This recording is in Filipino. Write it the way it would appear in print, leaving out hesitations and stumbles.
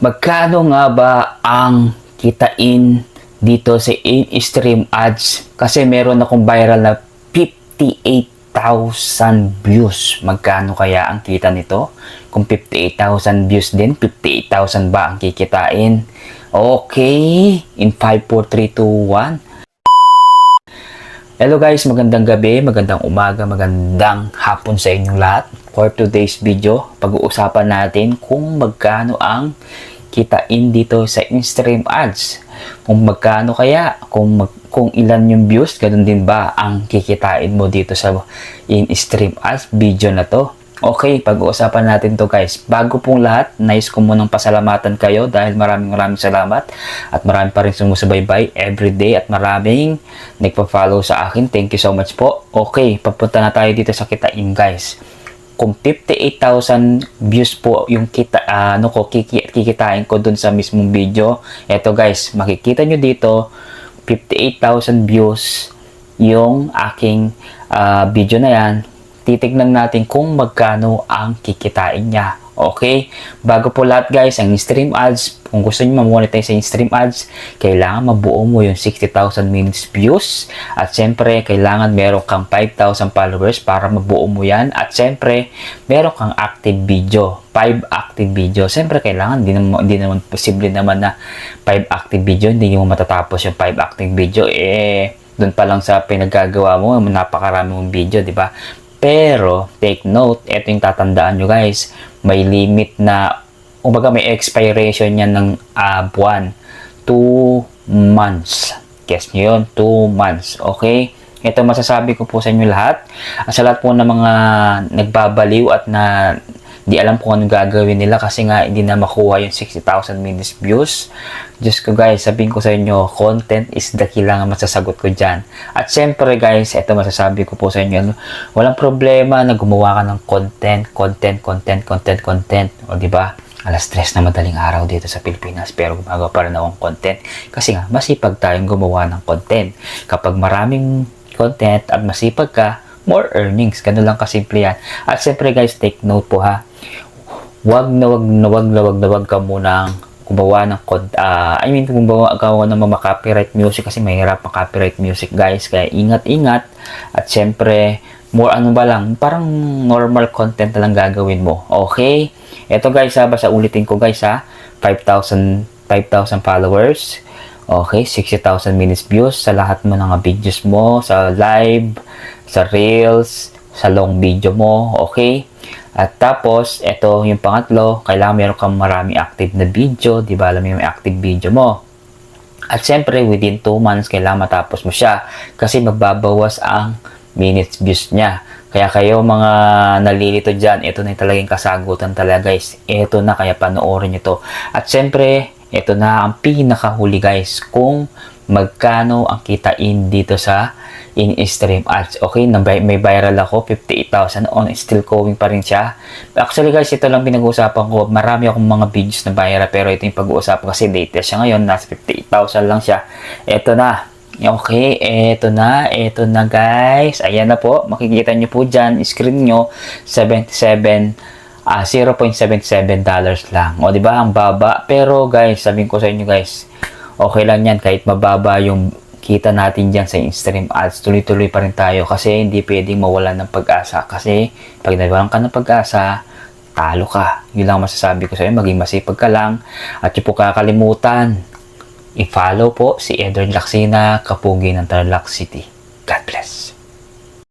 Magkano nga ba ang kitain dito sa in-stream ads? Kasi meron akong viral na 58,000 views. Magkano kaya ang kita nito? Kung 58,000 views din, 58,000 ba ang kikitain? Okay, in 5, 4, 3, 2, 1. Hello guys, magandang gabi, magandang umaga, magandang hapon sa inyong lahat. For today's video, pag-uusapan natin kung magkano ang kitain dito sa in-stream ads. Kung magkano kaya, kung ilan yung views, ganun din ba ang kikitain mo dito sa in-stream ads video na to. Okay, pag-uusapan natin to guys. Bago pong lahat, nais ko munang pasalamatan kayo dahil maraming salamat at marami pa rin sumusubaybay everyday at maraming nagpa-follow sa akin. Thank you so much po. Okay, papunta na tayo dito sa kitain guys. Kung 58,000 views po yung kikitain ko dun sa mismong video. Eto guys, makikita nyo dito 58,000 views yung aking video na yan. Titignan natin kung magkano ang kikitain niya. Okay? Bago po lahat guys, ang stream ads, kung gusto niyo ma-monetize sa stream ads, kailangan mabuo mo yung 60,000 minutes views. At syempre, kailangan meron kang 5,000 followers para mabuo mo yan. At syempre, meron kang active video. 5 active video. Syempre, kailangan, hindi naman posible naman na 5 active video, hindi mo matatapos yung 5 active video. Doon pa lang sa pinagagawa mo, napakarami mong video, di ba? Pero, take note, ito yung tatandaan nyo guys, may limit na, kumbaga may expiration yan ng buwan, 2 months. Guess nyo yun, 2 months, okay? Ito masasabi ko po sa inyo lahat. Sa lahat po ng mga nagbabaliw at na di alam kung anong gagawin nila kasi nga hindi na makuha yung 60,000 minutes views. Diyos ko guys, sabihin ko sa inyo, content is the key lang ang masasagot ko dyan. At syempre guys, ito masasabi ko po sa inyo, walang problema na gumawa ka ng content. O diba? Alas 3 na madaling araw dito sa Pilipinas pero gumagawa pa rin akong content. Kasi nga, masipag tayong gumawa ng content. Kapag maraming content at masipag ka, more earnings. Ganun lang kasimple yan. At syempre guys, take note po ha. Wag ka munang gumawa ng gumawa ng mga copyright music kasi mahirap ang copyright music guys. Kaya ingat-ingat. At syempre, parang normal content na lang gagawin mo. Okay? Ito guys basta ulitin ko guys 5,000 followers. Okay, 60,000 minutes views sa lahat mo ng videos mo, sa live, sa reels, sa long video mo, okay? At tapos, ito yung pangatlo, kailangan meron kang marami active na video, di ba? Alam mo yung active video mo. At syempre, within 2 months, kailangan matapos mo siya kasi magbabawas ang minutes views niya. Kaya kayo mga nalilito dyan, ito na yung talagang kasagutan talaga guys. Ito na, kaya panoorin nyo to. At syempre, ito na ang pinakahuli guys kung magkano ang kitain dito sa in-stream ads. Okay, may viral ako, 58,000 on, still going pa rin siya. Actually guys, ito lang pinag-uusapan ko. Marami akong mga videos na viral pero ito yung pag-uusapan kasi latest siya ngayon, nasa 58,000 lang siya. Ito na. Okay, ito na guys. Ayan na po, makikita nyo po dyan, screen nyo, $0.77 lang. O di ba ang baba? Pero guys, sabihin ko sa inyo guys, okay lang yan kahit mababa yung kita natin diyan sa in-stream ads. Tuloy-tuloy pa rin tayo kasi hindi pwedeng mawalan ng pag-asa. Kasi pag nawalan ka ng pag-asa, talo ka. Yun lang masasabi ko sa inyo, maging masipag ka lang. At yung po kakalimutan, i-follow po si Edward Lacsina, Kapugi ng Tarlac City. God bless.